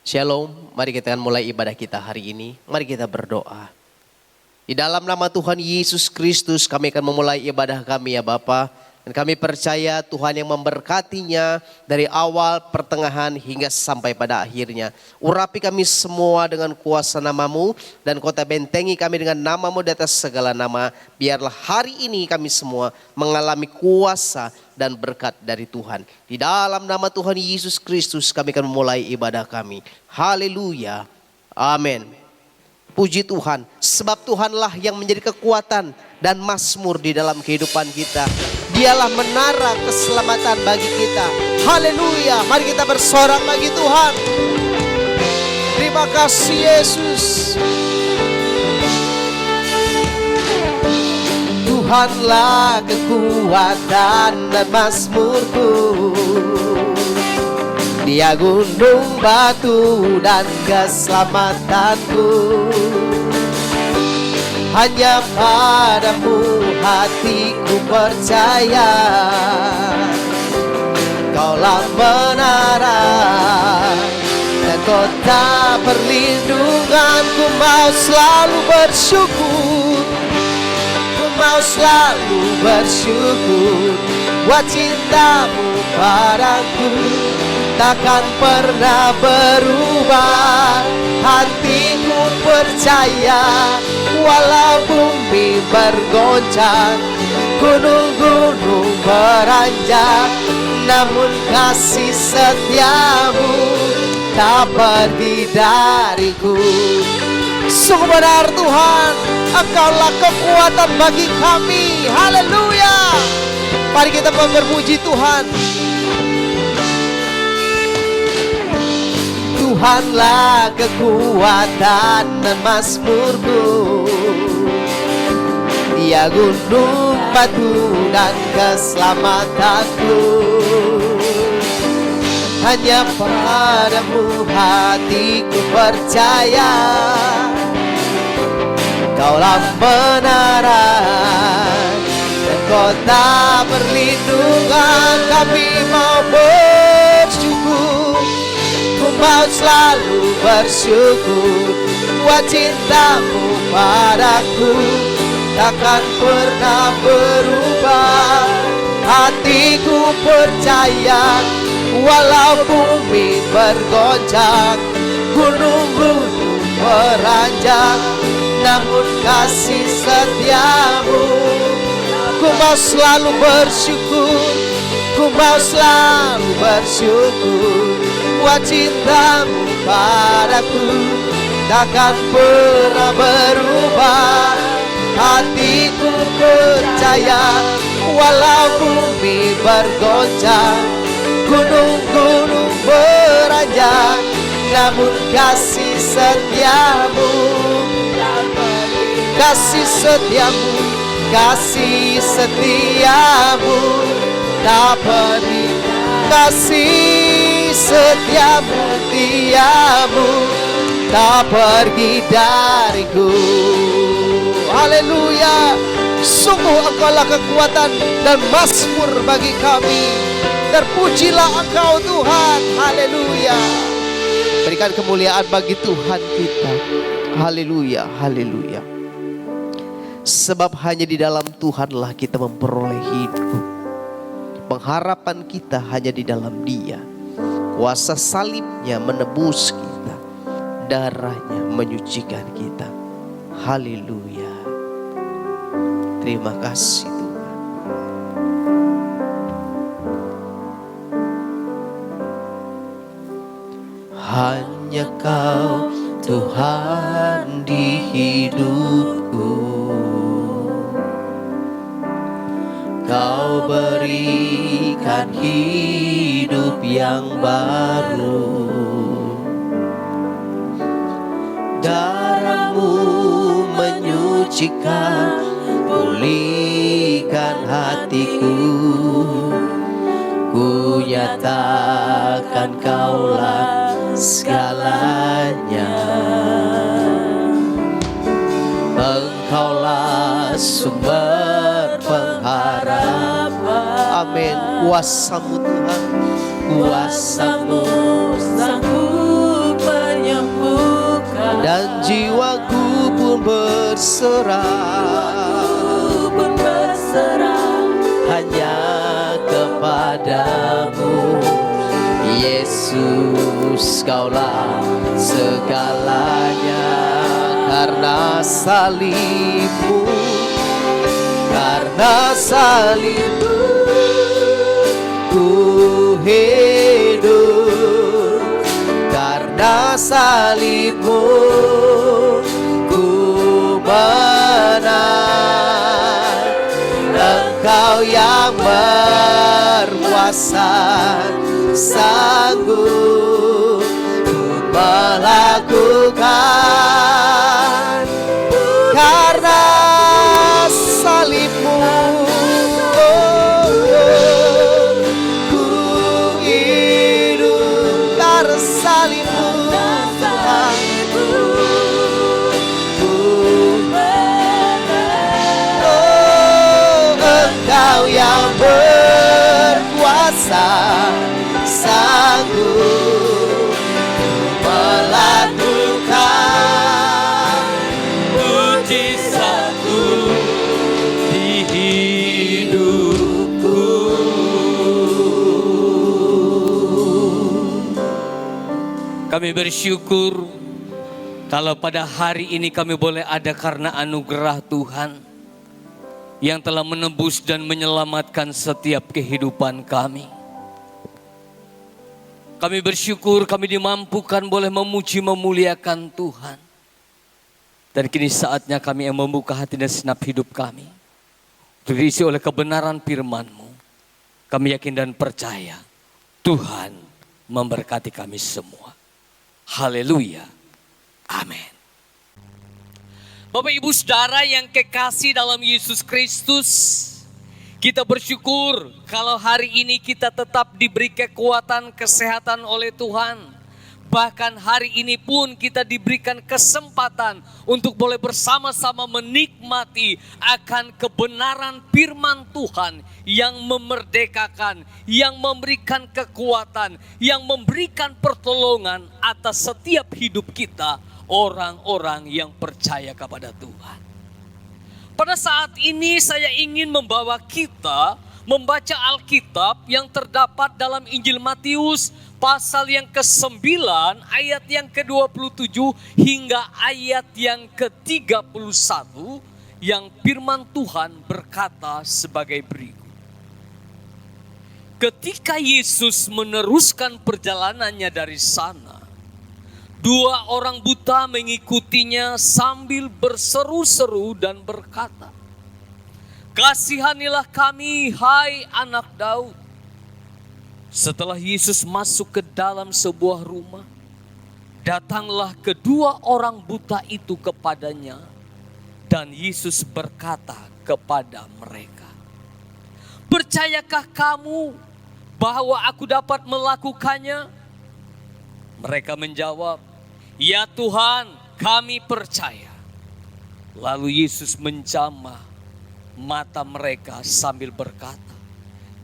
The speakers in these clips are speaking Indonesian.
Shalom, mari kita akan mulai ibadah kita hari ini. Mari kita berdoa. Di dalam nama Tuhan Yesus Kristus kami akan memulai ibadah kami ya Bapa. Dan kami percaya Tuhan yang memberkatinya dari awal, pertengahan hingga sampai pada akhirnya. Urapi kami semua dengan kuasa nama-Mu dan kota bentengi kami dengan nama-Mu di atas segala nama. Biarlah hari ini kami semua mengalami kuasa dan berkat dari Tuhan. Di dalam nama Tuhan Yesus Kristus kami akan memulai ibadah kami. Haleluya. Amin. Puji Tuhan, sebab Tuhanlah yang menjadi kekuatan dan mazmur di dalam kehidupan kita. Dialah menara keselamatan bagi kita. Haleluya, mari kita bersorak bagi Tuhan. Terima kasih Yesus. Tuhanlah kekuatan dan mazmurku. Dia gunung batu dan keselamatanku. Hanya padamu hatiku percaya. Kaulah menara dan kota perlindunganku. Mau selalu bersyukur, ku mau selalu bersyukur. Buat cintamu padaku takkan pernah berubah. Hatiku percaya, walau bumi bergoncang, gunung-gunung beranjak, namun kasih setiamu tak pergi dariku. Sungguh benar Tuhan, Engkaulah kekuatan bagi kami. Haleluya. Mari kita berpuji Tuhan. Tuhanlah kekuatan dan mazmurku. Dia gunung batu dan keselamatanku. Hanya padamu hatiku percaya. Kaulah menara dan kota perlindungan. Kami mau bersyukur, ku mau selalu bersyukur. Buat cintamu padaku takkan pernah berubah. Hatiku percaya, walau bumi bergoncang, gunung-gunung beranjak, namun kasih setiamu. Ku mau selalu bersyukur, ku mau selalu bersyukur. Buat cintamu padaku takkan pernah berubah. Hatiku percaya, walau bumi bergoncang, gunung-gunung beranjak, namun kasih setiamu, kasih setiamu, kasih setiamu tak pergi. Kasih setiamu, tiamu tak pergi dariku. Haleluya. Sungguh Engkaulah kekuatan dan mazmur bagi kami. Terpujilah Engkau Tuhan. Haleluya. Berikan kemuliaan bagi Tuhan kita. Haleluya, haleluya. Sebab hanya di dalam Tuhanlah kita memperoleh hidup. Pengharapan kita hanya di dalam Dia. Kuasa salibnya menebus kita, darahnya menyucikan kita. Haleluya. Terima kasih Tuhan. Hanya Kau Tuhan di hidupku. Kau berikan hidup yang baru. Darah-Mu menyucikan, pulihkan hatiku. Ku nyatakan Kaulah segalanya. Engkaulah sumber pengharapan. Amin. Kuasa-Mu Tuhan, kuasa-Mu sanggup berserah hanya kepadamu. Yesus, Kaulah segalanya. Karena salibmu, ku hidup. Karena salibmu, ku menang. Engkau yang berkuasa, sanggup untuk melakukan. Karena salibmu, ku hidup. Karena salibmu, Engkau yang berkuasa, sanggup melakukan mujizatmu di hidupku. Kami bersyukur kalau pada hari ini kami boleh ada karena anugerah Tuhan yang telah menebus dan menyelamatkan setiap kehidupan kami. Kami bersyukur kami dimampukan boleh memuji memuliakan Tuhan. Dan kini saatnya kami yang membuka hati dan segenap hidup kami diisi oleh kebenaran firman-Mu. Kami yakin dan percaya Tuhan memberkati kami semua. Haleluya. Amin. Bapak Ibu Saudara yang kekasih dalam Yesus Kristus, kita bersyukur kalau hari ini kita tetap diberi kekuatan, kesehatan oleh Tuhan. Bahkan hari ini pun kita diberikan kesempatan untuk boleh bersama-sama menikmati akan kebenaran firman Tuhan yang memerdekakan, yang memberikan kekuatan, yang memberikan pertolongan atas setiap hidup kita, orang-orang yang percaya kepada Tuhan. Pada saat ini saya ingin membawa kita membaca Alkitab yang terdapat dalam Injil Matius pasal yang ke-9 ayat yang ke-27 hingga ayat yang ke-31 yang firman Tuhan berkata sebagai berikut. Ketika Yesus meneruskan perjalanannya dari sana, dua orang buta mengikutinya sambil berseru-seru dan berkata, "Kasihanilah kami, hai anak Daud." Setelah Yesus masuk ke dalam sebuah rumah, datanglah kedua orang buta itu kepadanya, dan Yesus berkata kepada mereka, "Percayakah kamu bahwa aku dapat melakukannya?" Mereka menjawab, "Ya Tuhan, kami percaya." Lalu Yesus menjamah mata mereka sambil berkata,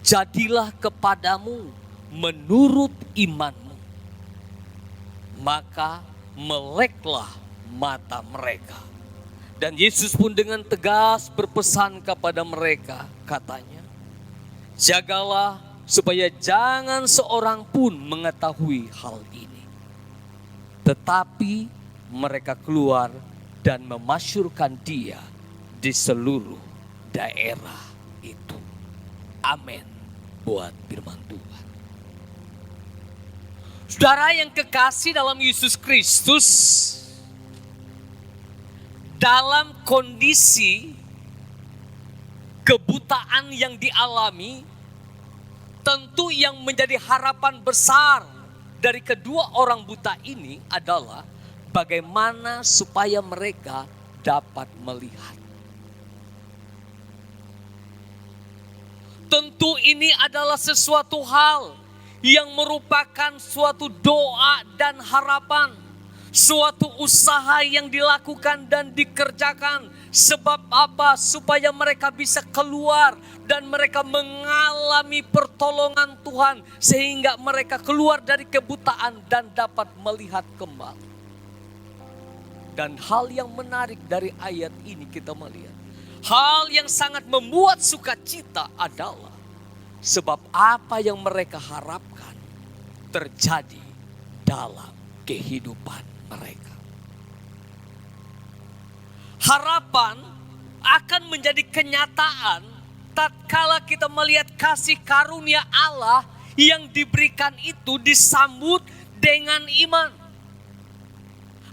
"Jadilah kepadamu menurut imanmu." Maka meleklah mata mereka. Dan Yesus pun dengan tegas berpesan kepada mereka, katanya, "Jagalah supaya jangan seorang pun mengetahui hal ini." Tetapi mereka keluar dan memasyurkan dia di seluruh daerah itu. Amin buat firman Tuhan. Saudara yang kekasih dalam Yesus Kristus, dalam kondisi kebutaan yang dialami, tentu yang menjadi harapan besar dari kedua orang buta ini adalah bagaimana supaya mereka dapat melihat. Tentu ini adalah sesuatu hal yang merupakan suatu doa dan harapan. Suatu usaha yang dilakukan dan dikerjakan. Sebab apa? Supaya mereka bisa keluar dan mereka mengalami pertolongan Tuhan. Sehingga mereka keluar dari kebutaan dan dapat melihat kembali. Dan hal yang menarik dari ayat ini kita melihat. Hal yang sangat membuat sukacita adalah sebab apa yang mereka harapkan terjadi dalam kehidupan mereka. Harapan akan menjadi kenyataan tatkala kita melihat kasih karunia Allah yang diberikan itu disambut dengan iman.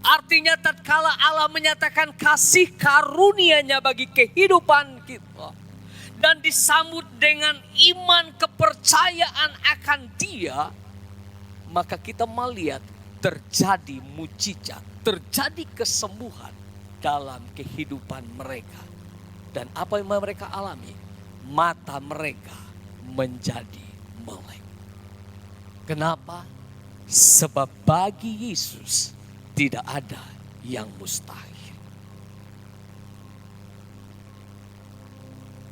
Artinya tatkala Allah menyatakan kasih karunia-Nya bagi kehidupan kita dan disambut dengan iman kepercayaan akan Dia, maka kita melihat terjadi mujizat, terjadi kesembuhan dalam kehidupan mereka. Dan apa yang mereka alami? Mata mereka menjadi melek. Kenapa? Sebab bagi Yesus tidak ada yang mustahil.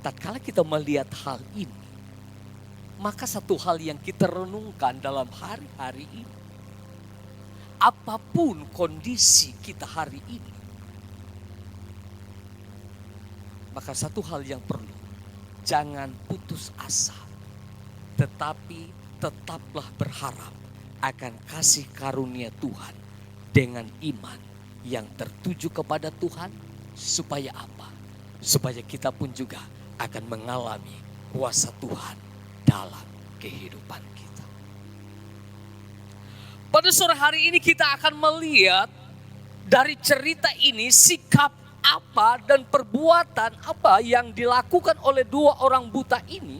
Tatkala kita melihat hal ini, maka satu hal yang kita renungkan dalam hari-hari ini, apapun kondisi kita hari ini, maka satu hal yang perlu, jangan putus asa, tetapi tetaplah berharap akan kasih karunia Tuhan dengan iman yang tertuju kepada Tuhan. Supaya apa? Supaya kita pun juga akan mengalami kuasa Tuhan dalam kehidupan kita. Pada sore hari ini kita akan melihat dari cerita ini sikap apa dan perbuatan apa yang dilakukan oleh dua orang buta ini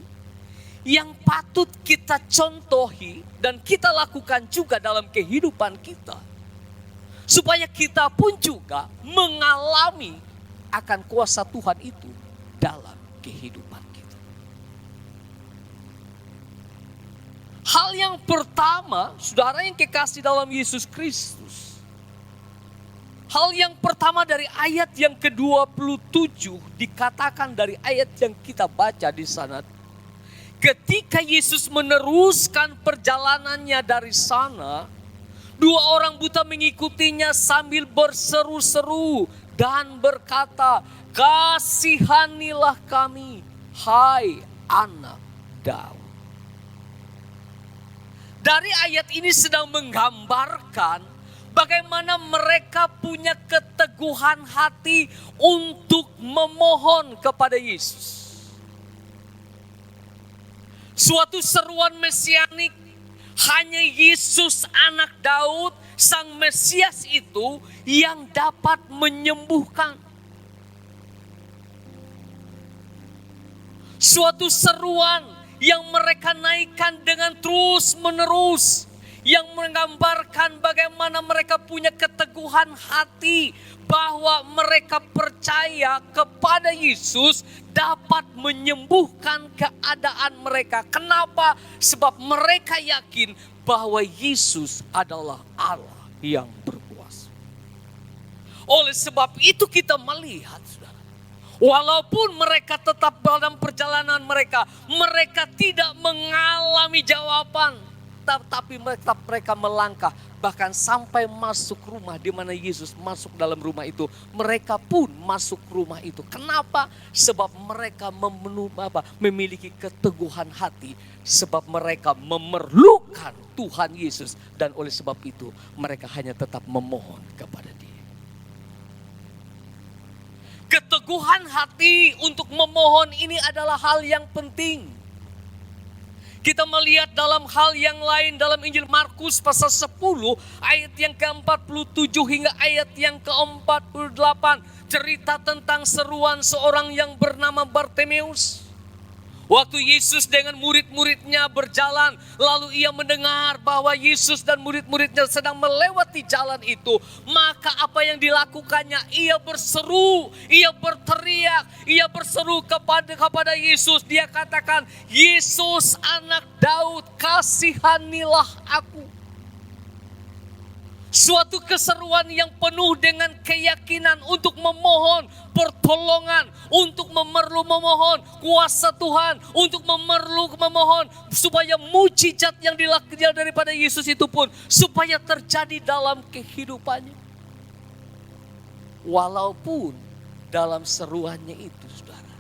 yang patut kita contohi dan kita lakukan juga dalam kehidupan kita. Supaya kita pun juga mengalami akan kuasa Tuhan itu dalam kehidupan kita. Hal yang pertama, saudara yang kekasih dalam Yesus Kristus. Hal yang pertama dari ayat yang ke-27 dikatakan dari ayat yang kita baca di sana. Ketika Yesus meneruskan perjalanannya dari sana, dua orang buta mengikutinya sambil berseru-seru dan berkata, "Kasihanilah kami, hai anak Daud." Dari ayat ini sedang menggambarkan bagaimana mereka punya keteguhan hati untuk memohon kepada Yesus. Suatu seruan mesianik, hanya Yesus anak Daud, sang Mesias itu yang dapat menyembuhkan. Suatu seruan yang mereka naikkan dengan terus menerus. Yang menggambarkan bagaimana mereka punya keteguhan hati bahwa mereka percaya kepada Yesus dapat menyembuhkan keadaan mereka. Kenapa? Sebab mereka yakin bahwa Yesus adalah Allah yang berkuasa. Oleh sebab itu kita melihat, saudara, walaupun mereka tetap dalam perjalanan mereka tidak mengalami jawaban. Tapi mereka melangkah bahkan sampai masuk rumah di mana Yesus masuk dalam rumah itu. Mereka pun masuk rumah itu. Kenapa? Sebab mereka memiliki keteguhan hati. Sebab mereka memerlukan Tuhan Yesus. Dan oleh sebab itu mereka hanya tetap memohon kepada Dia. Keteguhan hati untuk memohon ini adalah hal yang penting. Kita melihat dalam hal yang lain dalam Injil Markus pasal 10 ayat yang ke-47 hingga ayat yang ke-48. Cerita tentang seruan seorang yang bernama Bartimeus. Waktu Yesus dengan murid-muridnya berjalan, lalu ia mendengar bahwa Yesus dan murid-muridnya sedang melewati jalan itu. Maka apa yang dilakukannya? Ia berseru, ia berteriak, ia berseru kepada Yesus. Dia katakan, "Yesus anak Daud, kasihanilah aku." Suatu keseruan yang penuh dengan keyakinan untuk memohon pertolongan, untuk memohon kuasa Tuhan, untuk memohon supaya mujizat yang dilakukan daripada Yesus itu pun supaya terjadi dalam kehidupannya. Walaupun dalam seruannya itu saudara,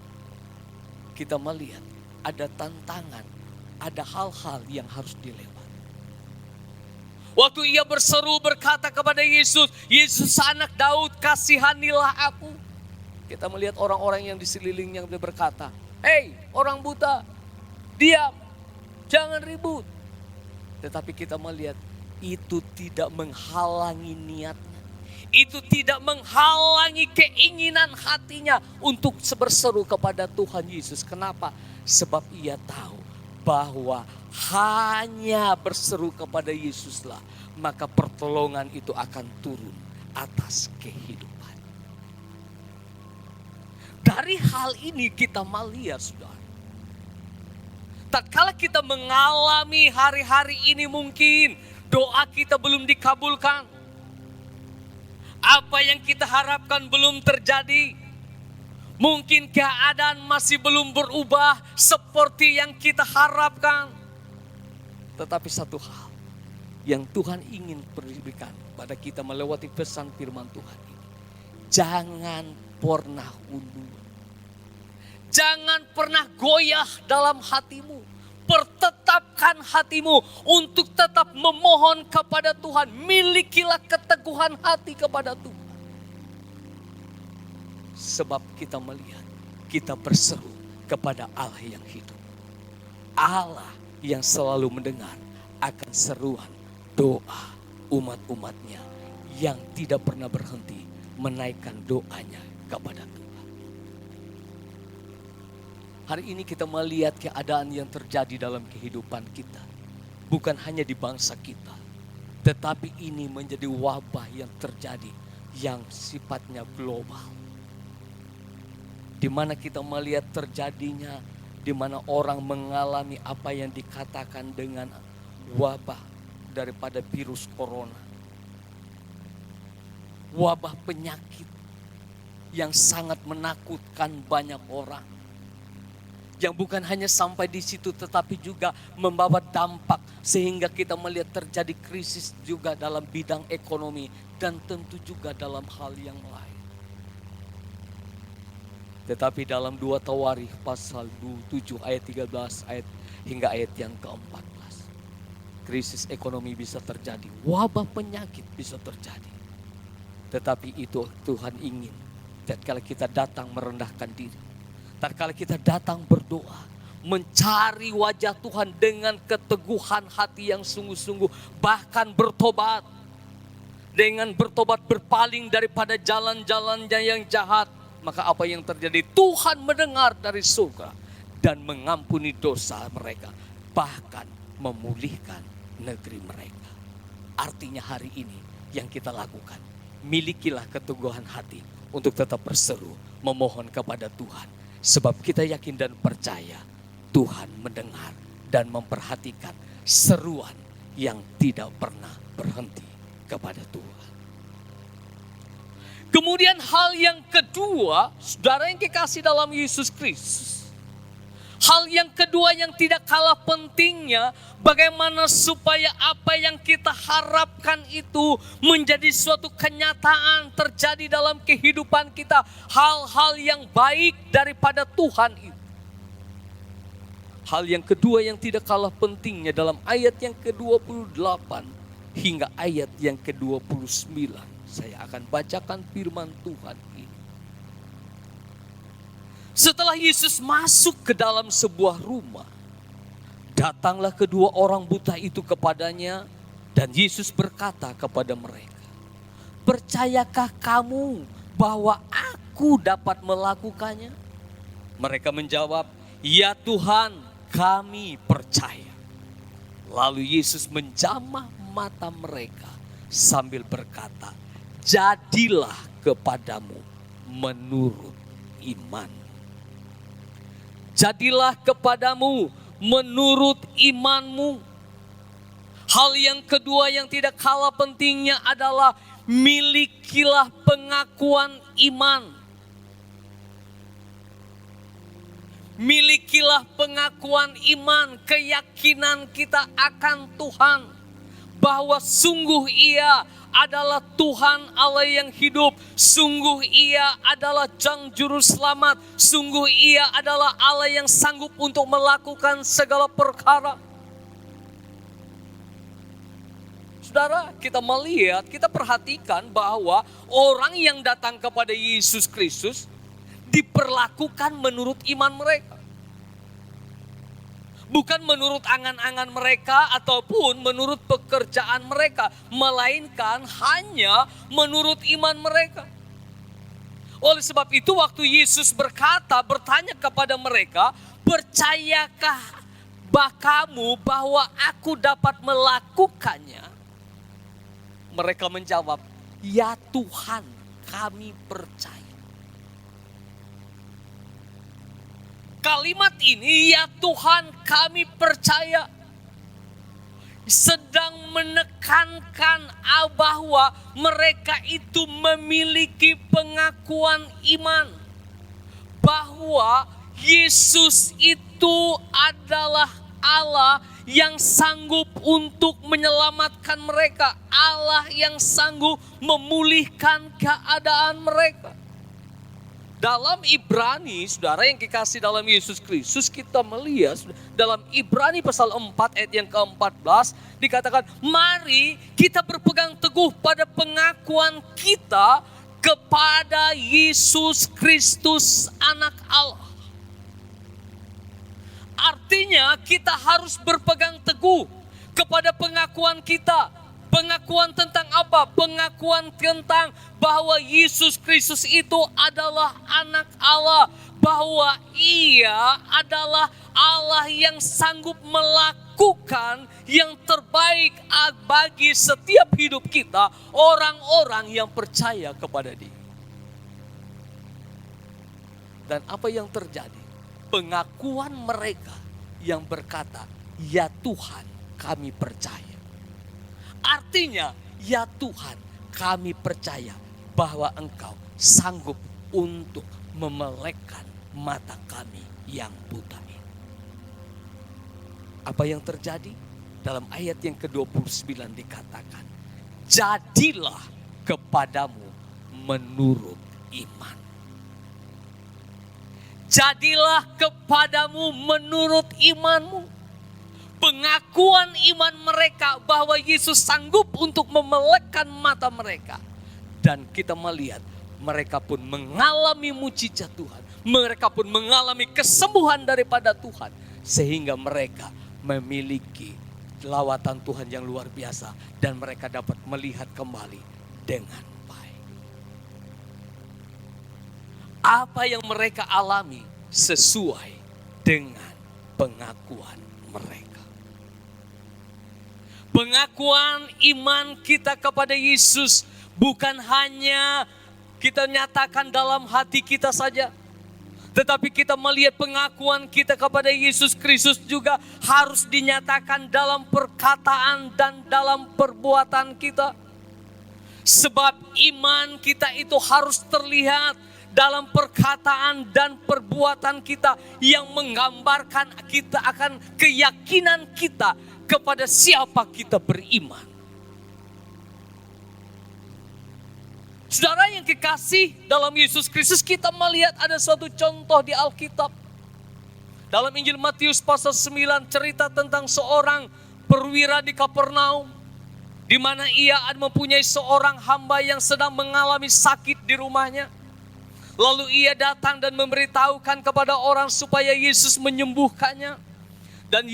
kita melihat ada tantangan, ada hal-hal yang harus dilewati. Waktu ia berseru berkata kepada Yesus, Yesus anak Daud kasihanilah aku. Kita melihat orang-orang yang di sekelilingnya berkata, hei orang buta, diam, jangan ribut. Tetapi kita melihat itu tidak menghalangi niatnya. Itu tidak menghalangi keinginan hatinya untuk berseru kepada Tuhan Yesus. Kenapa? Sebab ia tahu bahwa hanya berseru kepada Yesuslah, maka pertolongan itu akan turun atas kehidupan. Dari hal ini kita melihat saudara, tatkala kita mengalami hari-hari ini mungkin doa kita belum dikabulkan, apa yang kita harapkan belum terjadi, mungkin keadaan masih belum berubah seperti yang kita harapkan. Tetapi satu hal yang Tuhan ingin berikan pada kita melewati pesan firman Tuhan ini. Jangan pernah undur. Jangan pernah goyah dalam hatimu. Pertetapkan hatimu untuk tetap memohon kepada Tuhan. Milikilah keteguhan hati kepada Tuhan. Sebab kita melihat, kita berseru kepada Allah yang hidup. Allah yang selalu mendengar akan seruan doa umat-umatnya yang tidak pernah berhenti menaikkan doanya kepada Tuhan. Hari ini kita melihat keadaan yang terjadi dalam kehidupan kita. Bukan hanya di bangsa kita, tetapi ini menjadi wabah yang terjadi yang sifatnya global. Di mana kita melihat terjadinya, di mana orang mengalami apa yang dikatakan dengan wabah daripada virus corona. Wabah penyakit yang sangat menakutkan banyak orang. Yang bukan hanya sampai di situ tetapi juga membawa dampak sehingga kita melihat terjadi krisis juga dalam bidang ekonomi dan tentu juga dalam hal yang lain. Tetapi dalam 2 Tawarikh pasal 7 ayat 13 ayat hingga ayat yang ke-14. Krisis ekonomi bisa terjadi, wabah penyakit bisa terjadi. Tetapi itu Tuhan ingin tatkala kita datang merendahkan diri. Tatkala kita datang berdoa, mencari wajah Tuhan dengan keteguhan hati yang sungguh-sungguh, bahkan bertobat. Dengan bertobat berpaling daripada jalan-jalannya yang jahat. Maka apa yang terjadi? Tuhan mendengar dari surga dan mengampuni dosa mereka. Bahkan memulihkan negeri mereka. Artinya hari ini yang kita lakukan, milikilah keteguhan hati untuk tetap berseru, memohon kepada Tuhan. Sebab kita yakin dan percaya Tuhan mendengar dan memperhatikan seruan yang tidak pernah berhenti kepada Tuhan. Kemudian hal yang kedua, saudara yang kekasih dalam Yesus Kristus. Hal yang kedua yang tidak kalah pentingnya, bagaimana supaya apa yang kita harapkan itu menjadi suatu kenyataan terjadi dalam kehidupan kita. Hal-hal yang baik daripada Tuhan itu. Hal yang kedua yang tidak kalah pentingnya dalam ayat yang ke-28 hingga ayat yang ke-29. Saya akan bacakan firman Tuhan ini. Setelah Yesus masuk ke dalam sebuah rumah, datanglah kedua orang buta itu kepadanya dan Yesus berkata kepada mereka, "Percayakah kamu bahwa aku dapat melakukannya?" Mereka menjawab, "Ya Tuhan, kami percaya." Lalu Yesus menjamah mata mereka sambil berkata, "Jadilah kepadamu menurut iman." Jadilah kepadamu menurut imanmu. Hal yang kedua yang tidak kalah pentingnya adalah milikilah pengakuan iman. Milikilah pengakuan iman, keyakinan kita akan Tuhan. Bahwa sungguh Ia adalah Tuhan Allah yang hidup. Sungguh Ia adalah Jang Juru Selamat. Sungguh Ia adalah Allah yang sanggup untuk melakukan segala perkara. Saudara, kita melihat, kita perhatikan bahwa orang yang datang kepada Yesus Kristus diperlakukan menurut iman mereka. Bukan menurut angan-angan mereka ataupun menurut pekerjaan mereka, melainkan hanya menurut iman mereka. Oleh sebab itu waktu Yesus bertanya kepada mereka, percayakah kamu bahwa aku dapat melakukannya? Mereka menjawab, ya Tuhan, kami percaya. Kalimat ini, ya Tuhan kami percaya, sedang menekankan bahwa mereka itu memiliki pengakuan iman. Bahwa Yesus itu adalah Allah yang sanggup untuk menyelamatkan mereka. Allah yang sanggup memulihkan keadaan mereka. Dalam Ibrani, saudara yang dikasih dalam Yesus Kristus, kita melihat dalam Ibrani pasal 4 ayat yang ke-14 dikatakan, mari kita berpegang teguh pada pengakuan kita kepada Yesus Kristus anak Allah. Artinya kita harus berpegang teguh kepada pengakuan kita. Pengakuan tentang apa? Pengakuan tentang bahwa Yesus Kristus itu adalah anak Allah. Bahwa Ia adalah Allah yang sanggup melakukan yang terbaik bagi setiap hidup kita. Orang-orang yang percaya kepada Dia. Dan apa yang terjadi? Pengakuan mereka yang berkata, ya Tuhan kami percaya. Artinya, ya Tuhan, kami percaya bahwa Engkau sanggup untuk memelekkan mata kami yang buta ini. Apa yang terjadi? Dalam ayat yang ke-29 dikatakan, jadilah kepadamu menurut iman. Jadilah kepadamu menurut imanmu. Pengakuan iman mereka bahwa Yesus sanggup untuk memelekkan mata mereka. Dan kita melihat mereka pun mengalami mujizat Tuhan. Mereka pun mengalami kesembuhan daripada Tuhan. Sehingga mereka memiliki lawatan Tuhan yang luar biasa. Dan mereka dapat melihat kembali dengan baik. Apa yang mereka alami sesuai dengan pengakuan mereka. Pengakuan iman kita kepada Yesus bukan hanya kita nyatakan dalam hati kita saja. Tetapi kita melihat pengakuan kita kepada Yesus Kristus juga harus dinyatakan dalam perkataan dan dalam perbuatan kita. Sebab iman kita itu harus terlihat dalam perkataan dan perbuatan kita yang menggambarkan kita akan keyakinan kita kepada siapa kita beriman. Saudara yang kekasih dalam Yesus Kristus, kita melihat ada suatu contoh di Alkitab. Dalam Injil Matius pasal 9 cerita tentang seorang perwira di Kapernaum. Di mana ia mempunyai seorang hamba yang sedang mengalami sakit di rumahnya. Lalu ia datang dan memberitahukan kepada orang supaya Yesus menyembuhkannya. Dan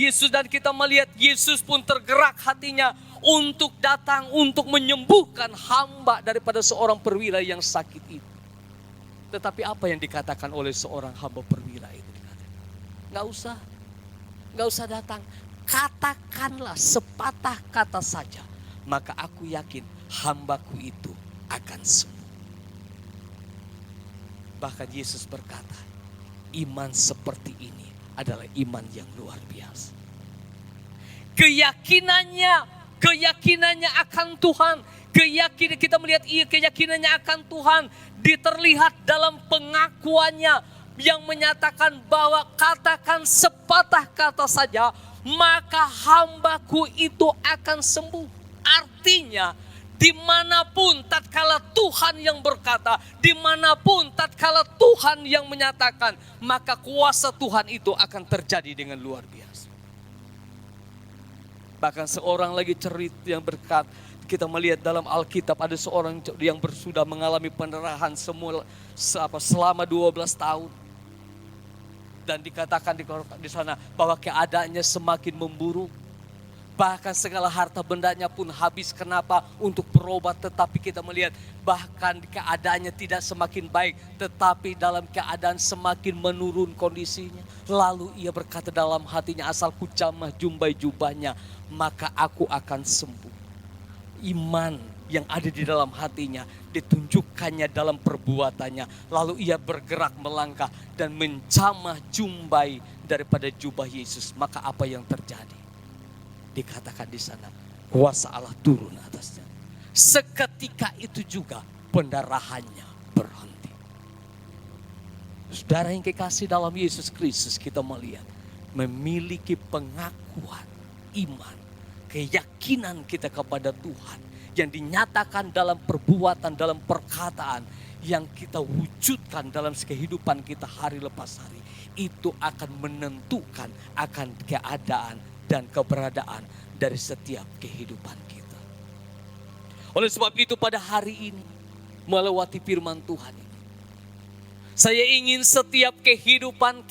kita melihat Yesus pun tergerak hatinya untuk datang untuk menyembuhkan hamba daripada seorang perwira yang sakit itu. Tetapi apa yang dikatakan oleh seorang hamba perwira itu? Gak usah datang. Katakanlah sepatah kata saja. Maka aku yakin hambaku itu akan sembuh. Bahkan Yesus berkata, iman seperti ini adalah iman yang luar biasa. Keyakinannya akan Tuhan. Kita melihat keyakinannya akan Tuhan diterlihat dalam pengakuannya yang menyatakan bahwa katakan sepatah kata saja maka hambaku itu akan sembuh. Artinya Dimanapun tatkala Tuhan yang berkata, dimanapun tatkala Tuhan yang menyatakan, maka kuasa Tuhan itu akan terjadi dengan luar biasa. Bahkan seorang lagi cerita yang berkata, kita melihat dalam Alkitab ada seorang yang sudah mengalami pendarahan selama 12 tahun. Dan dikatakan di sana bahwa keadaannya semakin memburuk. Bahkan segala harta bendanya pun habis. Kenapa? Untuk berobat. Tetapi kita melihat bahkan keadaannya tidak semakin baik. Tetapi dalam keadaan semakin menurun kondisinya. Lalu ia berkata dalam hatinya, asal ku jamah jumbai jubahnya, maka aku akan sembuh. Iman yang ada di dalam hatinya ditunjukkannya dalam perbuatannya. Lalu ia bergerak melangkah dan menjamah jumbai daripada jubah Yesus. Maka apa yang terjadi? Dikatakan di sana, kuasa Allah turun atasnya. Seketika itu juga pendarahannya berhenti. Saudara yang kekasih dalam Yesus Kristus, kita melihat memiliki pengakuan iman, keyakinan kita kepada Tuhan yang dinyatakan dalam perbuatan, dalam perkataan yang kita wujudkan dalam kehidupan kita hari lepas hari. Itu akan menentukan akan keadaan dan keberadaan dari setiap kehidupan kita. Oleh sebab itu pada hari ini, melewati firman Tuhan ini, saya ingin setiap kehidupan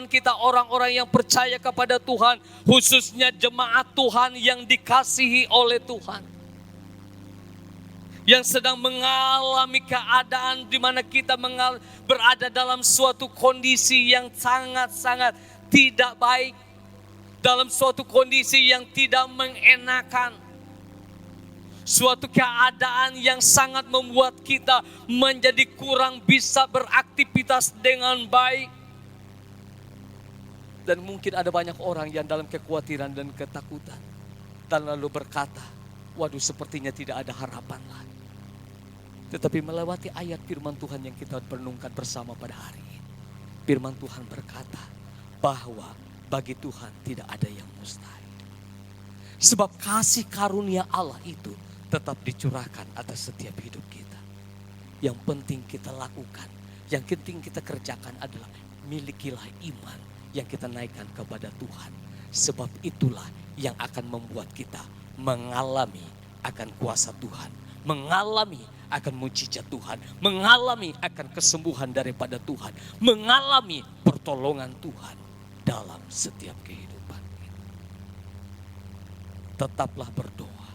kita orang-orang yang percaya kepada Tuhan, khususnya jemaat Tuhan yang dikasihi oleh Tuhan, yang sedang mengalami keadaan di mana kita berada dalam suatu kondisi yang sangat-sangat tidak baik, dalam suatu kondisi yang tidak mengenakan, suatu keadaan yang sangat membuat kita menjadi kurang bisa beraktivitas dengan baik. Dan mungkin ada banyak orang yang dalam kekhawatiran dan ketakutan, dan lalu berkata, waduh sepertinya tidak ada harapan lagi. Tetapi melewati ayat firman Tuhan yang kita renungkan bersama pada hari ini, firman Tuhan berkata bahwa bagi Tuhan tidak ada yang mustahil. Sebab kasih karunia Allah itu tetap dicurahkan atas setiap hidup kita. Yang penting kita lakukan, yang penting kita kerjakan adalah milikilah iman yang kita naikkan kepada Tuhan. Sebab itulah yang akan membuat kita mengalami akan kuasa Tuhan, mengalami akan mujizat Tuhan, mengalami akan kesembuhan daripada Tuhan, mengalami pertolongan Tuhan dalam setiap kehidupan kita. Tetaplah berdoa,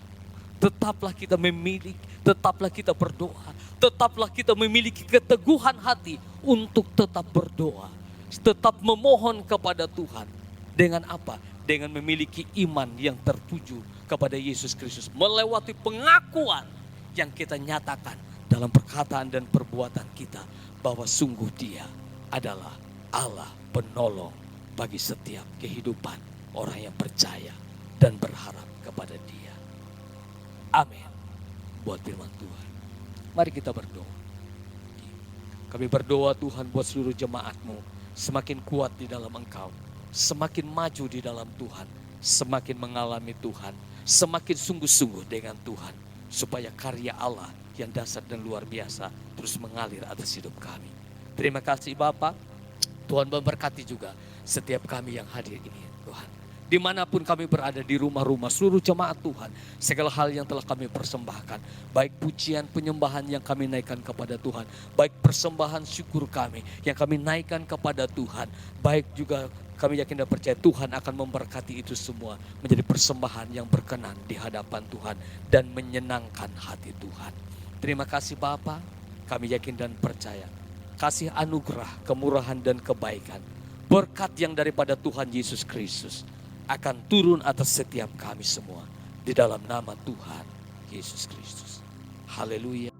tetaplah kita memiliki, tetaplah kita berdoa, tetaplah kita memiliki keteguhan hati untuk tetap berdoa, tetap memohon kepada Tuhan. Dengan apa? Dengan memiliki iman yang tertuju kepada Yesus Kristus, melewati pengakuan yang kita nyatakan dalam perkataan dan perbuatan kita bahwa sungguh Dia adalah Allah penolong bagi setiap kehidupan orang yang percaya dan berharap kepada Dia. Amin. Buat firman Tuhan, mari kita berdoa. Kami berdoa Tuhan buat seluruh jemaat-Mu semakin kuat di dalam Engkau, semakin maju di dalam Tuhan, semakin mengalami Tuhan, semakin sungguh-sungguh dengan Tuhan, supaya karya Allah yang dasar dan luar biasa terus mengalir atas hidup kami. Terima kasih Bapa. Tuhan memberkati juga setiap kami yang hadir ini Tuhan. Dimanapun kami berada, di rumah-rumah, seluruh jemaat Tuhan, segala hal yang telah kami persembahkan, baik pujian penyembahan yang kami naikkan kepada Tuhan, baik persembahan syukur kami yang kami naikkan kepada Tuhan, baik juga kami yakin dan percaya Tuhan akan memberkati itu semua menjadi persembahan yang berkenan di hadapan Tuhan dan menyenangkan hati Tuhan. Terima kasih Bapa, kami yakin dan percaya kasih anugerah, kemurahan dan kebaikan, berkat yang daripada Tuhan Yesus Kristus akan turun atas setiap kami semua di dalam nama Tuhan Yesus Kristus. Haleluya.